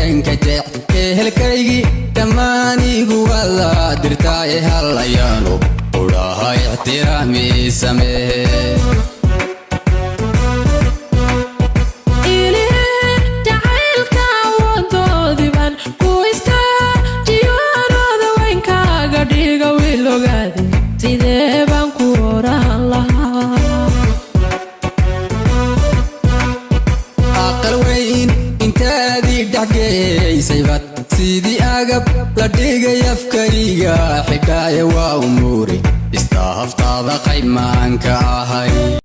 dareenka jecel ehelkaygii dhammaanigu wada dirtaaye hallayaano udhaha ixtiraami samee سيدي أقب لديك يفكريك حكاية وأموري استهفت هذا قيمان كاهي